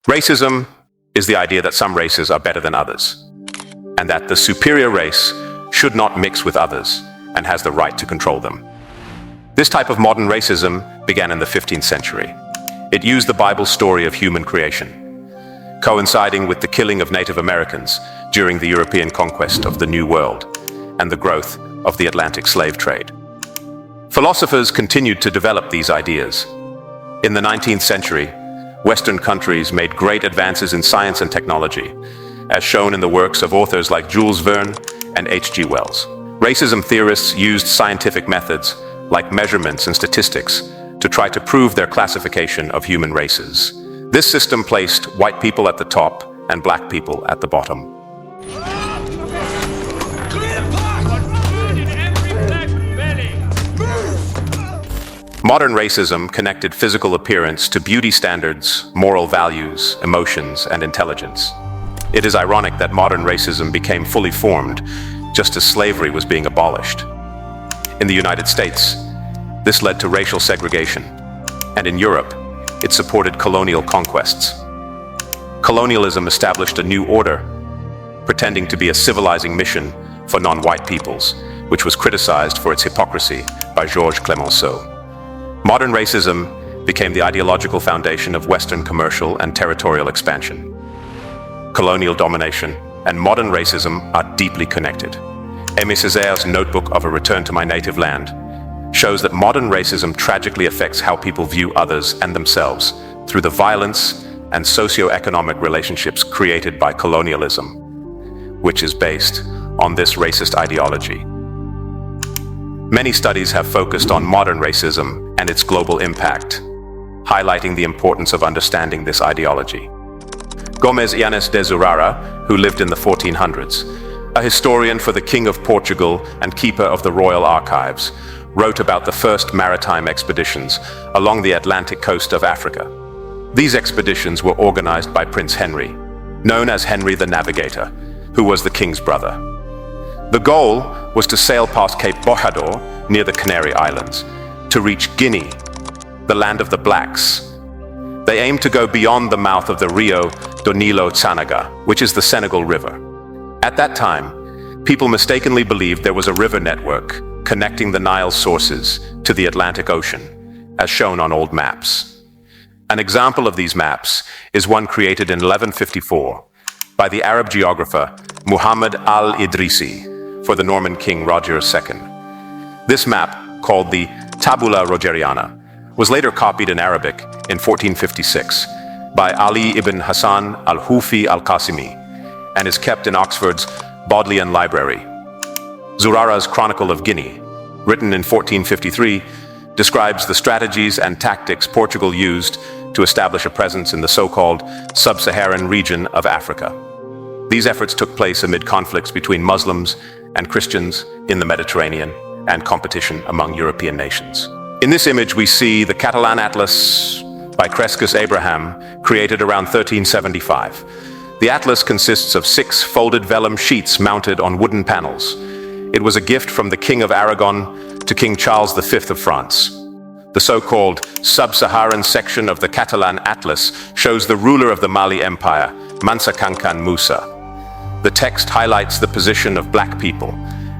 Racism is the idea that some races are better than others, and that the superior race should not mix with others and has the right to control them. This type of modern racism began in the 15th century. It used the Bible's story of human creation, coinciding with the killing of Native Americans during the European conquest of the New World and the growth of the Atlantic slave trade. Philosophers continued to develop these ideas. In the 19th century, Western countries made great advances in science and technology, as shown in the works of authors like Jules Verne and H.G. Wells. Racism theorists used scientific methods like measurements and statistics to try to prove their classification of human races. This system placed white people at the top and black people at the bottom. Modern racism connected physical appearance to beauty standards, moral values, emotions, and intelligence. It is ironic that modern racism became fully formed just as slavery was being abolished. In the United States, this led to racial segregation, and in Europe, it supported colonial conquests. Colonialism established a new order, pretending to be a civilizing mission for non-white peoples, which was criticized for its hypocrisy by Georges Clemenceau. Modern racism became the ideological foundation of Western commercial and territorial expansion. Colonial domination and modern racism are deeply connected. Aimé Césaire's Notebook of a Return to My Native Land shows that modern racism tragically affects how people view others and themselves through the violence and socio-economic relationships created by colonialism, which is based on this racist ideology. Many studies have focused on modern racism and its global impact, highlighting the importance of understanding this ideology. Gomes Yanes de Zurara, who lived in the 1400s, a historian for the King of Portugal and keeper of the Royal Archives, wrote about the first maritime expeditions along the Atlantic coast of Africa. These expeditions were organized by Prince Henry, known as Henry the Navigator, who was the king's brother. The goal was to sail past Cape Bojador, near the Canary Islands, to reach Guinea, the land of the blacks. They aimed to go beyond the mouth of the Rio do Nilo Tsanaga, which is the Senegal River. At that time, people mistakenly believed there was a river network connecting the Nile's sources to the Atlantic Ocean, as shown on old maps. An example of these maps is one created in 1154 by the Arab geographer Muhammad al-Idrisi for the Norman king Roger II. This map, called the Tabula Rogeriana, was later copied in Arabic in 1456 by Ali ibn Hassan al-Hufi al-Qasimi and is kept in Oxford's Bodleian Library. Zurara's Chronicle of Guinea, written in 1453, describes the strategies and tactics Portugal used to establish a presence in the so-called sub-Saharan region of Africa. These efforts took place amid conflicts between Muslims and Christians in the Mediterranean and competition among European nations. In this image, we see the Catalan Atlas by Crescus Abraham, created around 1375. The atlas consists of 6 folded vellum sheets mounted on wooden panels. It was a gift from the King of Aragon to King Charles V of France. The so-called sub-Saharan section of the Catalan Atlas shows the ruler of the Mali Empire, Mansa Kankan Musa. The text highlights the position of black people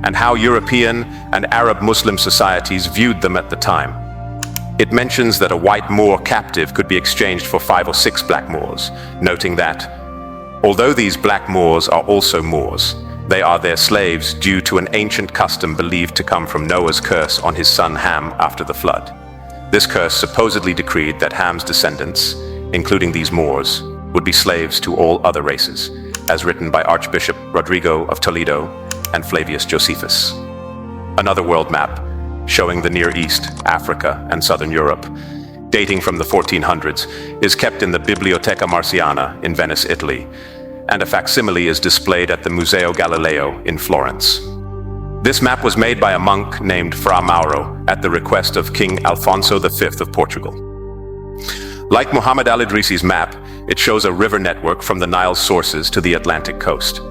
and how European and Arab Muslim societies viewed them at the time. It mentions that a white Moor captive could be exchanged for 5 or 6 black Moors, noting that, although these black Moors are also Moors, they are their slaves due to an ancient custom believed to come from Noah's curse on his son Ham after the flood. This curse supposedly decreed that Ham's descendants, including these Moors, would be slaves to all other races, as written by Archbishop Rodrigo of Toledo and Flavius Josephus. Another world map, showing the Near East, Africa, and Southern Europe, dating from the 1400s, is kept in the Biblioteca Marciana in Venice, Italy, and a facsimile is displayed at the Museo Galileo in Florence. This map was made by a monk named Fra Mauro at the request of King Alfonso V of Portugal. Like Muhammad al-Idrisi's map, it shows a river network from the Nile's sources to the Atlantic coast.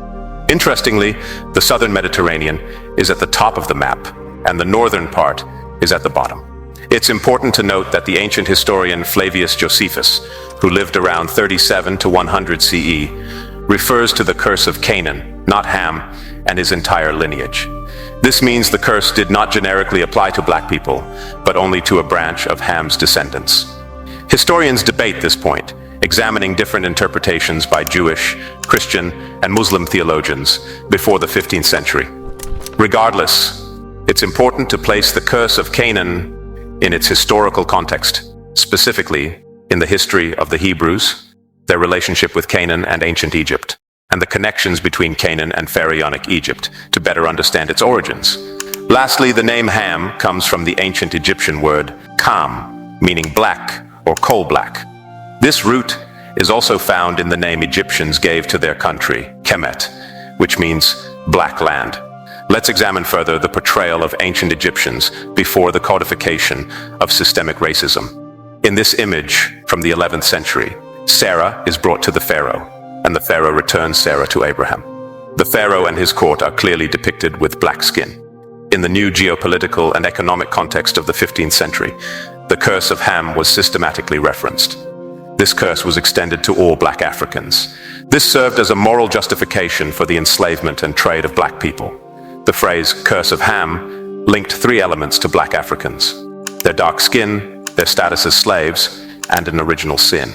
Interestingly, the southern Mediterranean is at the top of the map, and the northern part is at the bottom. It's important to note that the ancient historian Flavius Josephus, who lived around 37 to 100 CE, refers to the curse of Canaan, not Ham, and his entire lineage. This means the curse did not generically apply to black people, but only to a branch of Ham's descendants. Historians debate this point, examining different interpretations by Jewish, Christian, and Muslim theologians before the 15th century. Regardless, it's important to place the curse of Canaan in its historical context, specifically in the history of the Hebrews, their relationship with Canaan and ancient Egypt, and the connections between Canaan and Pharaonic Egypt to better understand its origins. Lastly, the name Ham comes from the ancient Egyptian word Kam, meaning black or coal black. This root is also found in the name Egyptians gave to their country, Kemet, which means black land. Let's examine further the portrayal of ancient Egyptians before the codification of systemic racism. In this image from the 11th century, Sarah is brought to the Pharaoh, and the Pharaoh returns Sarah to Abraham. The Pharaoh and his court are clearly depicted with black skin. In the new geopolitical and economic context of the 15th century, the curse of Ham was systematically referenced. This curse was extended to all black Africans. This served as a moral justification for the enslavement and trade of black people. The phrase curse of Ham linked three elements to black Africans: their dark skin, their status as slaves, and an original sin.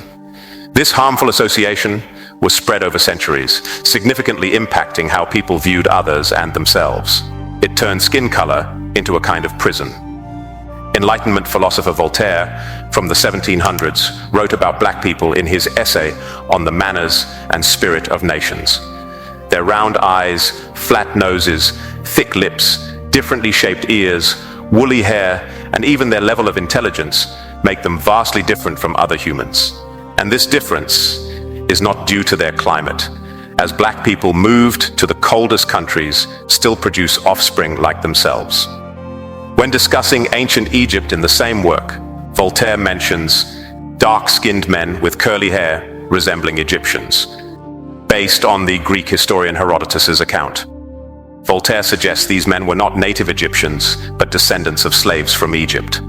This harmful association was spread over centuries, significantly impacting how people viewed others and themselves. It turned skin color into a kind of prison. Enlightenment philosopher Voltaire, from the 1700s, wrote about black people in his essay on the manners and spirit of nations. Their round eyes, flat noses, thick lips, differently shaped ears, woolly hair, and even their level of intelligence make them vastly different from other humans. And this difference is not due to their climate, as black people moved to the coldest countries still produce offspring like themselves. When discussing ancient Egypt in the same work, Voltaire mentions dark-skinned men with curly hair resembling Egyptians, based on the Greek historian Herodotus's account. Voltaire suggests these men were not native Egyptians, but descendants of slaves from Egypt.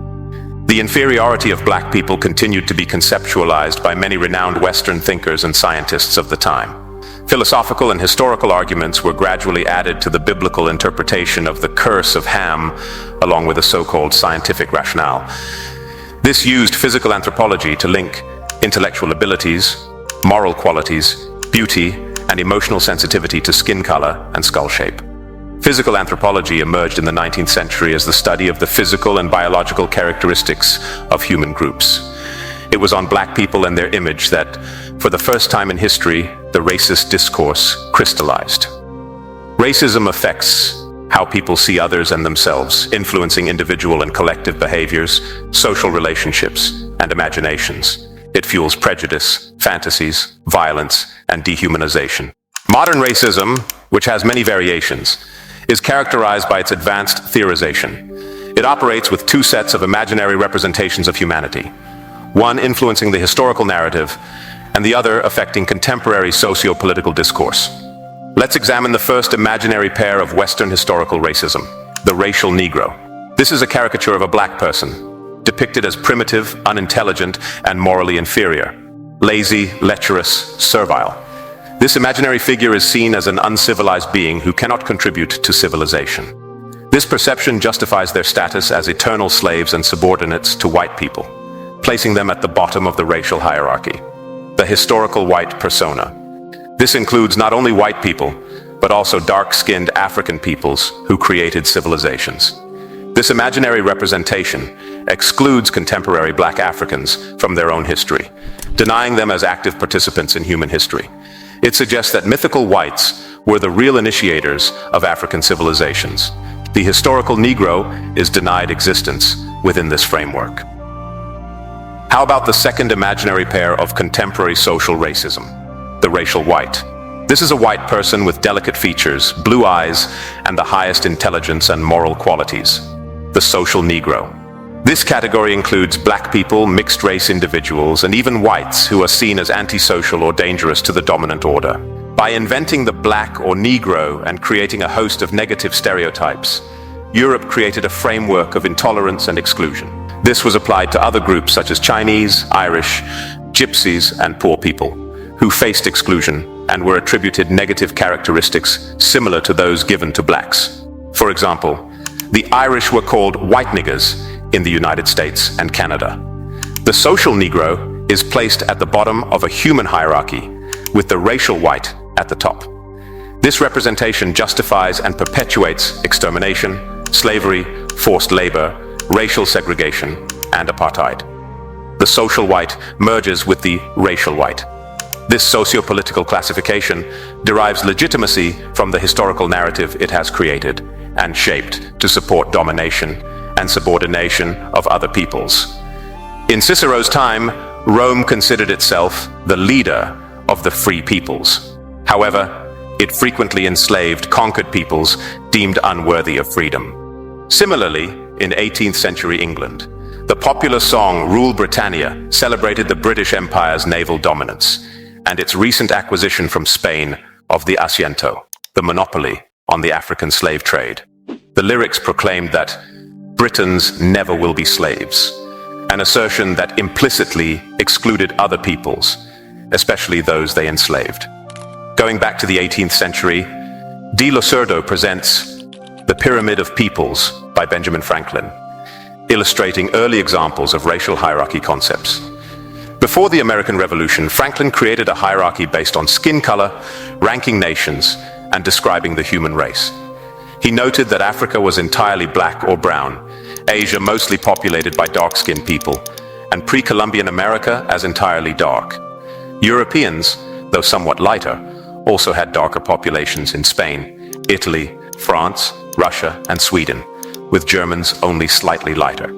The inferiority of black people continued to be conceptualized by many renowned Western thinkers and scientists of the time. Philosophical and historical arguments were gradually added to the biblical interpretation of the curse of Ham, along with a so-called scientific rationale. This used physical anthropology to link intellectual abilities, moral qualities, beauty, and emotional sensitivity to skin color and skull shape. Physical anthropology emerged in the 19th century as the study of the physical and biological characteristics of human groups. It was on black people and their image that, for the first time in history, the racist discourse crystallized. Racism affects how people see others and themselves, influencing individual and collective behaviors, social relationships, and imaginations. It fuels prejudice, fantasies, violence, and dehumanization. Modern racism, which has many variations, is characterized by its advanced theorization. It operates with two sets of imaginary representations of humanity, one influencing the historical narrative, and the other affecting contemporary socio-political discourse. Let's examine the first imaginary pair of Western historical racism, the racial Negro. This is a caricature of a black person, depicted as primitive, unintelligent, and morally inferior, lazy, lecherous, servile. This imaginary figure is seen as an uncivilized being who cannot contribute to civilization. This perception justifies their status as eternal slaves and subordinates to white people, placing them at the bottom of the racial hierarchy. The historical white persona. This includes not only white people, but also dark-skinned African peoples who created civilizations. This imaginary representation excludes contemporary black Africans from their own history, denying them as active participants in human history. It suggests that mythical whites were the real initiators of African civilizations. The historical Negro is denied existence within this framework. How about the second imaginary pair of contemporary social racism, the racial white? This is a white person with delicate features, blue eyes, and the highest intelligence and moral qualities, the social Negro. This category includes black people, mixed-race individuals, and even whites who are seen as antisocial or dangerous to the dominant order. By inventing the black or Negro and creating a host of negative stereotypes, Europe created a framework of intolerance and exclusion. This was applied to other groups such as Chinese, Irish, Gypsies, and poor people, who faced exclusion and were attributed negative characteristics similar to those given to blacks. For example, the Irish were called white niggers in the United States and Canada. The social Negro is placed at the bottom of a human hierarchy, with the racial white at the top. This representation justifies and perpetuates extermination, slavery, forced labor, racial segregation, and apartheid. The social white merges with the racial white. This socio-political classification derives legitimacy from the historical narrative it has created and shaped to support domination and subordination of other peoples. In Cicero's time, Rome considered itself the leader of the free peoples. However, it frequently enslaved conquered peoples deemed unworthy of freedom. Similarly, in 18th century England, the popular song Rule Britannia celebrated the British Empire's naval dominance and its recent acquisition from Spain of the Asiento, the monopoly on the African slave trade. The lyrics proclaimed that Britons never will be slaves, an assertion that implicitly excluded other peoples, especially those they enslaved. Going back to the 18th century, De Losurdo presents The Pyramid of Peoples by Benjamin Franklin, illustrating early examples of racial hierarchy concepts. Before the American Revolution, Franklin created a hierarchy based on skin color, ranking nations, and describing the human race. He noted that Africa was entirely black or brown, Asia mostly populated by dark-skinned people, and pre-Columbian America as entirely dark. Europeans, though somewhat lighter, also had darker populations in Spain, Italy, France, Russia, and Sweden, with Germans only slightly lighter.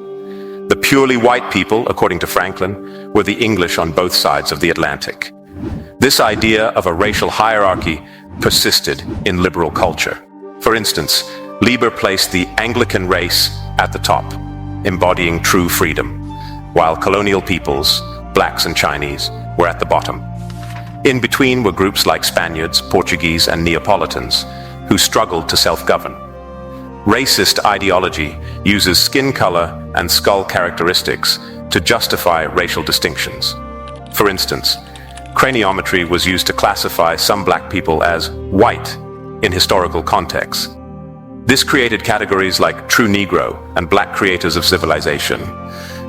The purely white people, according to Franklin, were the English on both sides of the Atlantic. This idea of a racial hierarchy persisted in liberal culture. For instance, Lieber placed the Anglican race at the top, embodying true freedom, while colonial peoples, blacks and Chinese, were at the bottom. In between were groups like Spaniards, Portuguese, and Neapolitans, who struggled to self-govern. Racist ideology uses skin color and skull characteristics to justify racial distinctions. For instance, craniometry was used to classify some black people as white in historical contexts. This created categories like true Negro and black creators of civilization,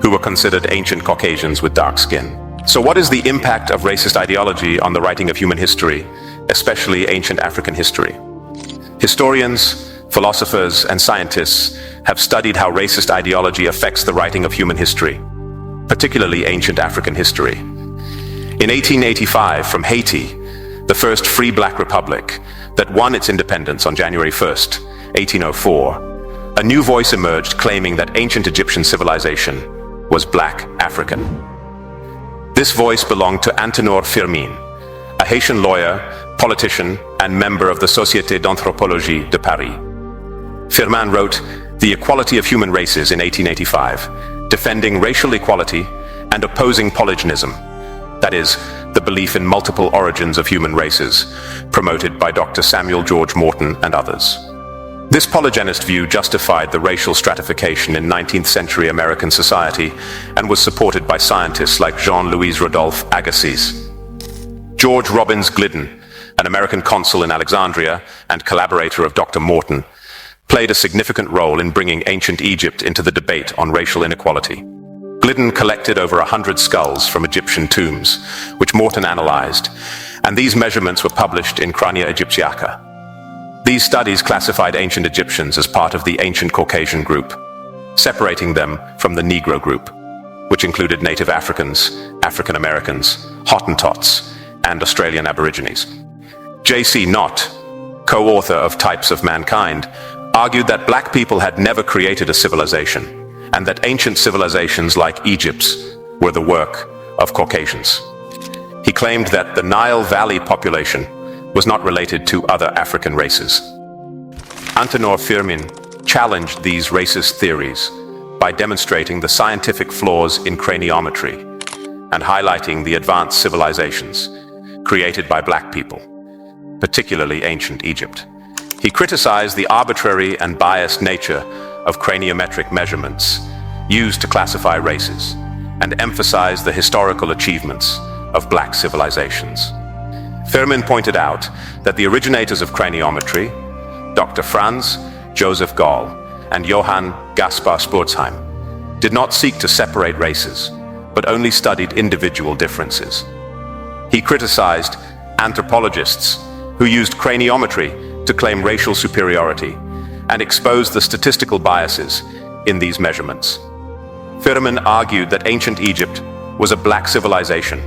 who were considered ancient Caucasians with dark skin. So what is the impact of racist ideology on the writing of human history, especially ancient African history? Historians, philosophers, and scientists have studied how racist ideology affects the writing of human history, particularly ancient African history. In 1885, from Haiti, the first free black republic that won its independence on January 1st, 1804, a new voice emerged claiming that ancient Egyptian civilization was black African. This voice belonged to Antenor Firmin, a Haitian lawyer, politician, and member of the Société d'Anthropologie de Paris. Firmin wrote The Equality of Human Races in 1885, defending racial equality and opposing polygenism, that is, the belief in multiple origins of human races, promoted by Dr. Samuel George Morton and others. This polygenist view justified the racial stratification in 19th century American society and was supported by scientists like Jean-Louis Rodolphe Agassiz. George Robbins Glidden, an American consul in Alexandria and collaborator of Dr. Morton, played a significant role in bringing ancient Egypt into the debate on racial inequality. Glidden collected over 100 skulls from Egyptian tombs, which Morton analyzed, and these measurements were published in Crania Egyptiaca. These studies classified ancient Egyptians as part of the ancient Caucasian group, separating them from the Negro group, which included Native Africans, African Americans, Hottentots, and Australian Aborigines. J.C. Knott, co-author of Types of Mankind, argued that black people had never created a civilization, and that ancient civilizations like Egypt's were the work of Caucasians. He claimed that the Nile Valley population was not related to other African races. Antenor Firmin challenged these racist theories by demonstrating the scientific flaws in craniometry and highlighting the advanced civilizations created by black people, particularly ancient Egypt. He criticized the arbitrary and biased nature of craniometric measurements used to classify races and emphasize the historical achievements of black civilizations. Firmin pointed out that the originators of craniometry, Dr. Franz Joseph Gall and Johann Gaspar Spurzheim, did not seek to separate races, but only studied individual differences. He criticized anthropologists who used craniometry to claim racial superiority and exposed the statistical biases in these measurements. Firmin argued that ancient Egypt was a black civilization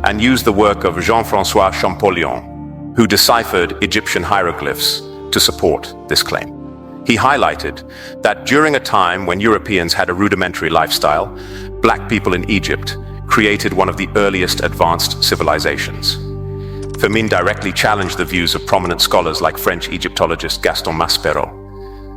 and used the work of Jean-François Champollion, who deciphered Egyptian hieroglyphs, to support this claim. He highlighted that during a time when Europeans had a rudimentary lifestyle, black people in Egypt created one of the earliest advanced civilizations. Firmin directly challenged the views of prominent scholars like French Egyptologist Gaston Maspero,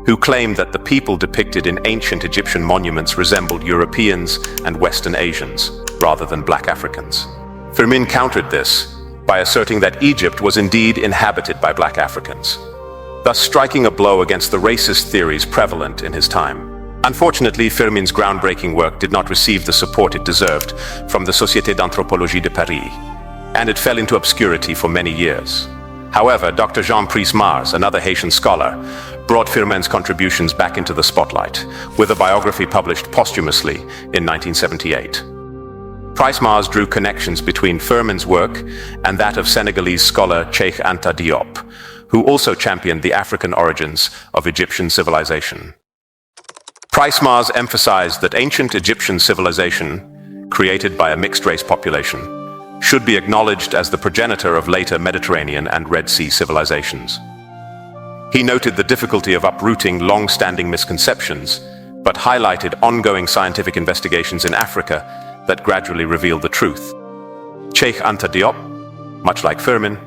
who claimed that the people depicted in ancient Egyptian monuments resembled Europeans and Western Asians, rather than black Africans. Firmin countered this by asserting that Egypt was indeed inhabited by black Africans, thus striking a blow against the racist theories prevalent in his time. Unfortunately, Firmin's groundbreaking work did not receive the support it deserved from the Société d'Anthropologie de Paris, and it fell into obscurity for many years. However, Dr. Jean-Price Mars, another Haitian scholar, brought Firmin's contributions back into the spotlight, with a biography published posthumously in 1978. Price Mars drew connections between Firmin's work and that of Senegalese scholar Cheikh Anta Diop, who also championed the African origins of Egyptian civilization. Price Mars emphasized that ancient Egyptian civilization, created by a mixed-race population, should be acknowledged as the progenitor of later Mediterranean and Red Sea civilizations. He noted the difficulty of uprooting long-standing misconceptions, but highlighted ongoing scientific investigations in Africa that gradually revealed the truth. Cheikh Anta Diop, much like Firmin,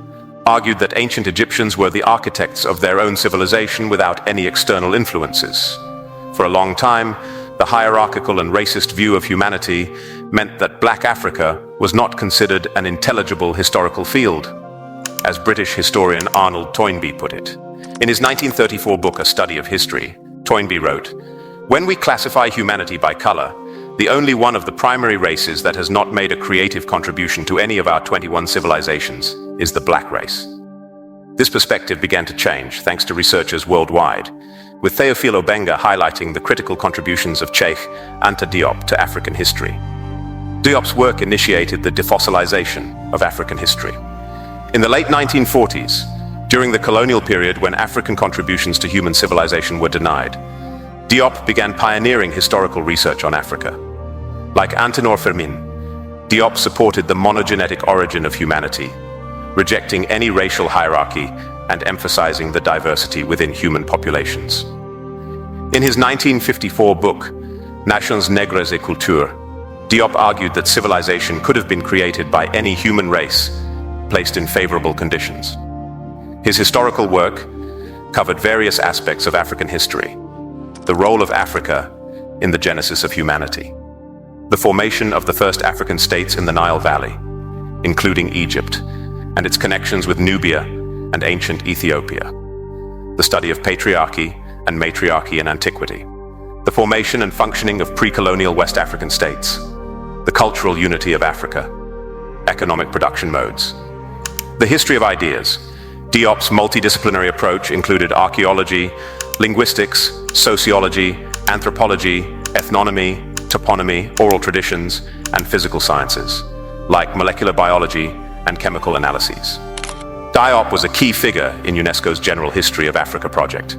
argued that ancient Egyptians were the architects of their own civilization without any external influences. For a long time, the hierarchical and racist view of humanity meant that Black Africa was not considered an intelligible historical field, as British historian Arnold Toynbee put it. In his 1934 book, A Study of History, Toynbee wrote, "When we classify humanity by color, the only one of the primary races that has not made a creative contribution to any of our 21 civilizations is the black race." This perspective began to change thanks to researchers worldwide, with Theophile Obenga highlighting the critical contributions of Cheikh Anta Diop to African history. Diop's work initiated the defossilization of African history. In the late 1940s, during the colonial period when African contributions to human civilization were denied, Diop began pioneering historical research on Africa. Like Antenor Firmin, Diop supported the monogenetic origin of humanity, rejecting any racial hierarchy and emphasizing the diversity within human populations. In his 1954 book, Nations Négres et Culture, Diop argued that civilization could have been created by any human race placed in favorable conditions. His historical work covered various aspects of African history: the role of Africa in the genesis of humanity, the formation of the first African states in the Nile Valley, including Egypt, and its connections with Nubia and ancient Ethiopia, the study of patriarchy and matriarchy in antiquity, the formation and functioning of pre-colonial West African states, the cultural unity of Africa, economic production modes, the history of ideas. Diop's multidisciplinary approach included archaeology, linguistics, sociology, anthropology, ethnonomy, toponymy, oral traditions, and physical sciences, like molecular biology and chemical analyses. Diop was a key figure in UNESCO's General History of Africa project,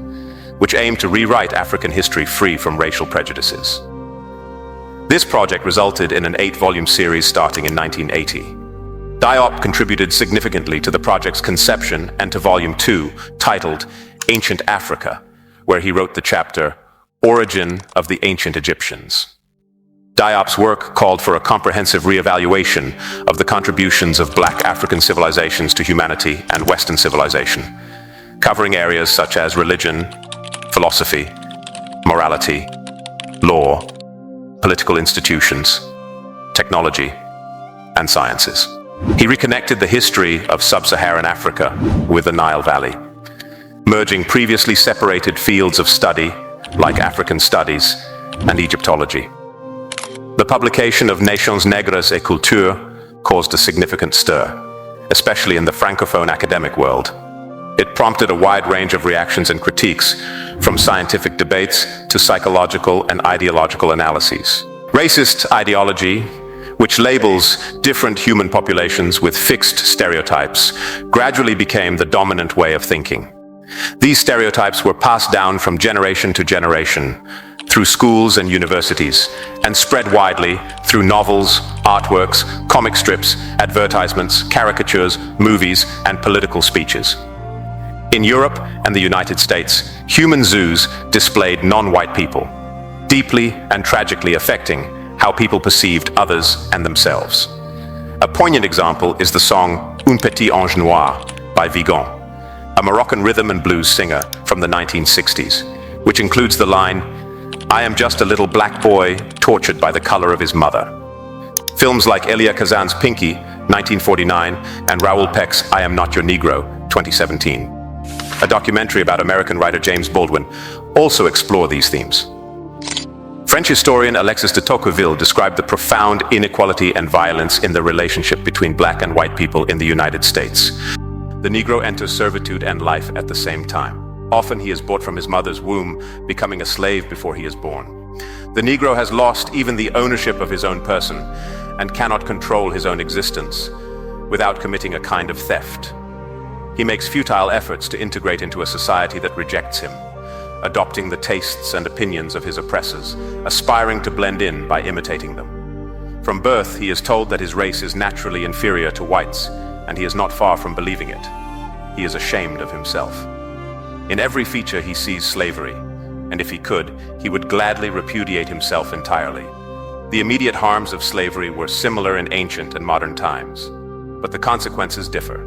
which aimed to rewrite African history free from racial prejudices. This project resulted in an 8-volume series starting in 1980. Diop contributed significantly to the project's conception and to Volume 2, titled Ancient Africa, where he wrote the chapter Origin of the Ancient Egyptians. Diop's work called for a comprehensive reevaluation of the contributions of Black African civilizations to humanity and Western civilization, covering areas such as religion, philosophy, morality, law, political institutions, technology, and sciences. He reconnected the history of sub-Saharan Africa with the Nile Valley, merging previously separated fields of study like African studies and Egyptology. The publication of Nations Negres et Culture caused a significant stir, especially in the Francophone academic world. It prompted a wide range of reactions and critiques, from scientific debates to psychological and ideological analyses. Racist ideology, which labels different human populations with fixed stereotypes, gradually became the dominant way of thinking. These stereotypes were passed down from generation to generation through schools and universities, and spread widely through novels, artworks, comic strips, advertisements, caricatures, movies, and political speeches. In Europe and the United States, human zoos displayed non-white people, deeply and tragically affecting how people perceived others and themselves. A poignant example is the song Un Petit Ange Noir by Vigan, a Moroccan rhythm and blues singer from the 1960s, which includes the line, "I am just a little black boy tortured by the color of his mother." Films like Elia Kazan's Pinky, 1949, and Raoul Peck's I Am Not Your Negro, 2017. A documentary about American writer James Baldwin also explore these themes. French historian Alexis de Tocqueville described the profound inequality and violence in the relationship between black and white people in the United States. The Negro enters servitude and life at the same time. Often he is bought from his mother's womb, becoming a slave before he is born. The Negro has lost even the ownership of his own person and cannot control his own existence without committing a kind of theft. He makes futile efforts to integrate into a society that rejects him, adopting the tastes and opinions of his oppressors, aspiring to blend in by imitating them. From birth, he is told that his race is naturally inferior to whites, and he is not far from believing it. He is ashamed of himself. In every feature he sees slavery, and if he could, he would gladly repudiate himself entirely. The immediate harms of slavery were similar in ancient and modern times, but the consequences differ.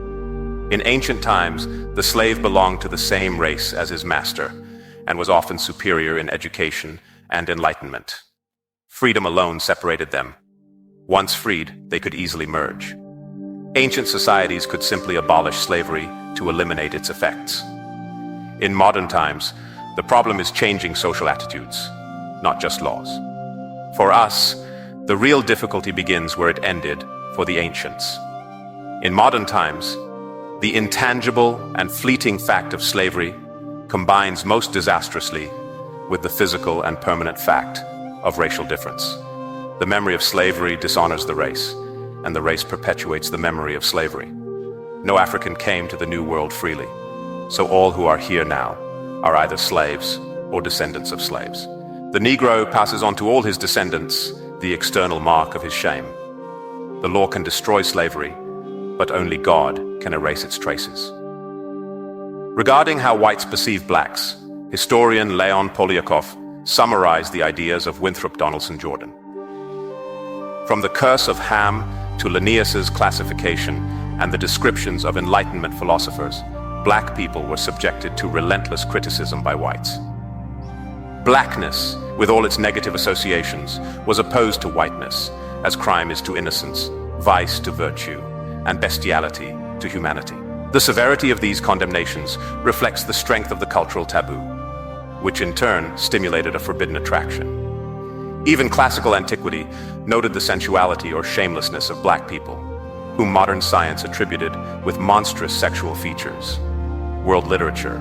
In ancient times, the slave belonged to the same race as his master, and was often superior in education and enlightenment. Freedom alone separated them. Once freed, they could easily merge. Ancient societies could simply abolish slavery to eliminate its effects. In modern times, the problem is changing social attitudes, not just laws. For us, the real difficulty begins where it ended for the ancients. In modern times, the intangible and fleeting fact of slavery combines most disastrously with the physical and permanent fact of racial difference. The memory of slavery dishonors the race, and the race perpetuates the memory of slavery. No African came to the New World freely, so all who are here now are either slaves or descendants of slaves. The Negro passes on to all his descendants the external mark of his shame. The law can destroy slavery, but only God can erase its traces. Regarding how whites perceive blacks, historian Leon Poliakov summarized the ideas of Winthrop Donaldson Jordan. From the curse of Ham to Linnaeus's classification and the descriptions of Enlightenment philosophers, black people were subjected to relentless criticism by whites. Blackness, with all its negative associations, was opposed to whiteness, as crime is to innocence, vice to virtue, and bestiality to humanity. The severity of these condemnations reflects the strength of the cultural taboo, which in turn stimulated a forbidden attraction. Even classical antiquity noted the sensuality or shamelessness of black people, whom modern science attributed with monstrous sexual features. World literature,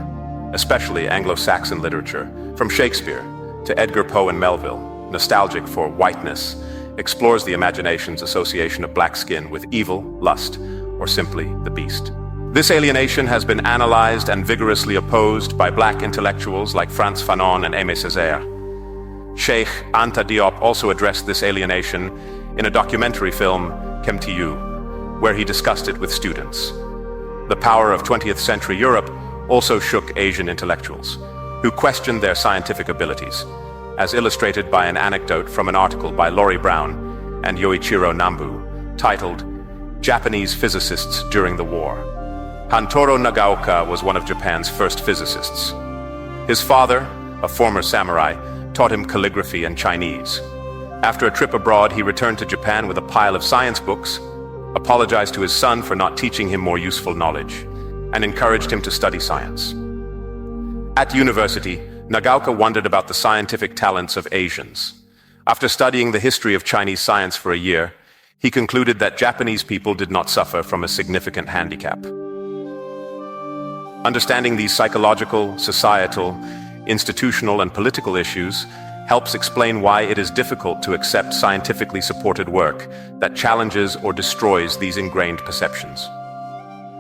especially Anglo-Saxon literature, from Shakespeare to Edgar Poe and Melville, nostalgic for whiteness, explores the imagination's association of black skin with evil, lust, or simply the beast. This alienation has been analyzed and vigorously opposed by black intellectuals like Frantz Fanon and Aimé Césaire. Sheikh Anta Diop also addressed this alienation in a documentary film, Kemtiyu, where he discussed it with students. The power of 20th century Europe also shook Asian intellectuals, who questioned their scientific abilities, as illustrated by an anecdote from an article by Laurie Brown and Yoichiro Nambu, titled Japanese Physicists During the War. Hantoro Nagaoka was one of Japan's first physicists. His father, a former samurai, taught him calligraphy and Chinese. After a trip abroad, he returned to Japan with a pile of science books, apologized to his son for not teaching him more useful knowledge, and encouraged him to study science. At university, Nagaoka wondered about the scientific talents of Asians. After studying the history of Chinese science for a year, he concluded that Japanese people did not suffer from a significant handicap. Understanding these psychological, societal, institutional, and political issues helps explain why it is difficult to accept scientifically supported work that challenges or destroys these ingrained perceptions.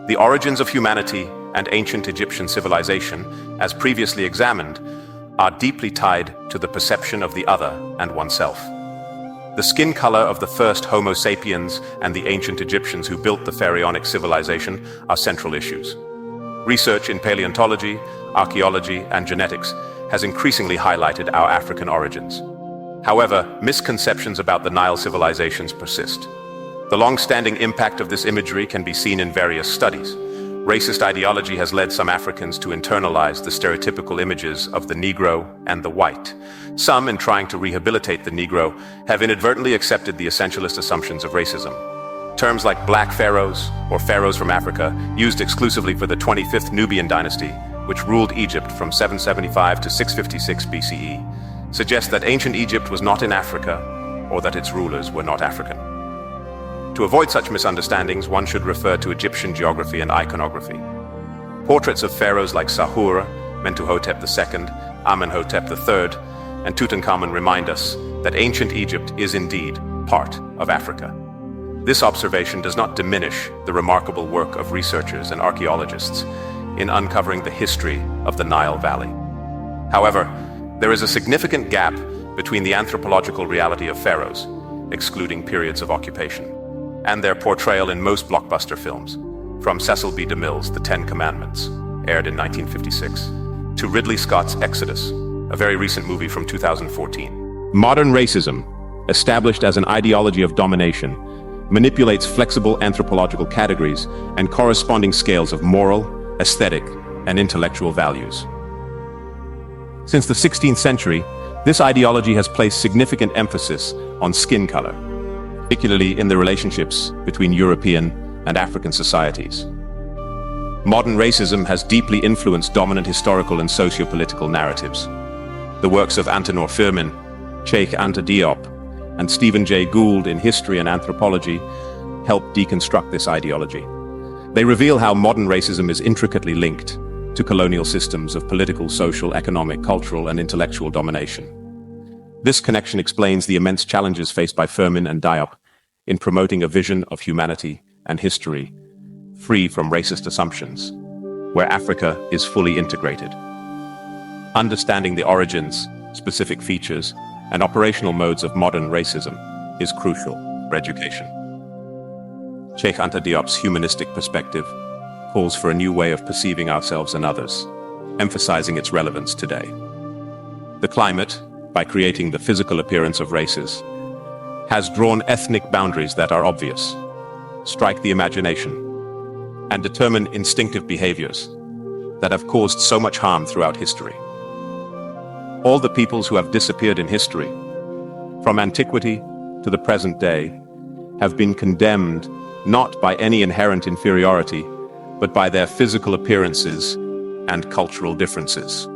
The origins of humanity and ancient Egyptian civilization, as previously examined, are deeply tied to the perception of the other and oneself. The skin color of the first Homo sapiens and the ancient Egyptians who built the pharaonic civilization are central issues. Research in paleontology, archaeology, and genetics has increasingly highlighted our African origins. However, misconceptions about the Nile civilizations persist. The long-standing impact of this imagery can be seen in various studies. Racist ideology has led some Africans to internalize the stereotypical images of the Negro and the white. Some, in trying to rehabilitate the Negro, have inadvertently accepted the essentialist assumptions of racism. Terms like black pharaohs or pharaohs from Africa, used exclusively for the 25th Nubian dynasty, which ruled Egypt from 775 to 656 BCE, suggest that ancient Egypt was not in Africa or that its rulers were not African. To avoid such misunderstandings, one should refer to Egyptian geography and iconography. Portraits of pharaohs like Sahur, Mentuhotep II, Amenhotep III, and Tutankhamun remind us that ancient Egypt is indeed part of Africa. This observation does not diminish the remarkable work of researchers and archaeologists in uncovering the history of the Nile Valley. However, there is a significant gap between the anthropological reality of pharaohs, excluding periods of occupation, and their portrayal in most blockbuster films, from Cecil B. DeMille's The Ten Commandments, aired in 1956, to Ridley Scott's Exodus, a very recent movie from 2014. Modern racism, established as an ideology of domination, manipulates flexible anthropological categories and corresponding scales of moral, aesthetic, and intellectual values. Since the 16th century, this ideology has placed significant emphasis on skin color, particularly in the relationships between European and African societies. Modern racism has deeply influenced dominant historical and socio-political narratives. The works of Antenor Firmin, Cheikh Anta Diop, and Stephen Jay Gould in history and anthropology help deconstruct this ideology. They reveal how modern racism is intricately linked to colonial systems of political, social, economic, cultural, and intellectual domination. This connection explains the immense challenges faced by Firmin and Diop in promoting a vision of humanity and history free from racist assumptions, where Africa is fully integrated. Understanding the origins, specific features, and operational modes of modern racism is crucial for education. Cheikh Anta Diop's humanistic perspective calls for a new way of perceiving ourselves and others, emphasizing its relevance today. The climate, by creating the physical appearance of races, has drawn ethnic boundaries that are obvious, strike the imagination, and determine instinctive behaviors that have caused so much harm throughout history. All the peoples who have disappeared in history, from antiquity to the present day, have been condemned not by any inherent inferiority, but by their physical appearances and cultural differences.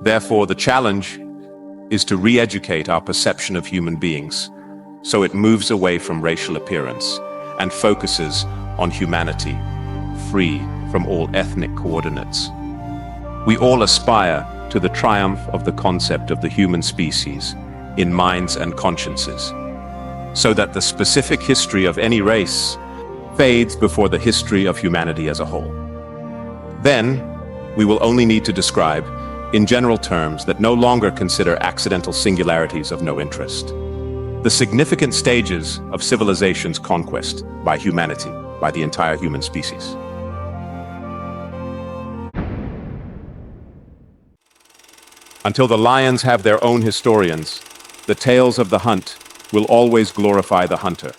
Therefore, the challenge is to re-educate our perception of human beings, so it moves away from racial appearance and focuses on humanity, free from all ethnic coordinates. We all aspire to the triumph of the concept of the human species in minds and consciences, so that the specific history of any race fades before the history of humanity as a whole. Then, we will only need to describe, in general terms that no longer consider accidental singularities of no interest, the significant stages of civilization's conquest by humanity, by the entire human species. Until the lions have their own historians, the tales of the hunt will always glorify the hunter.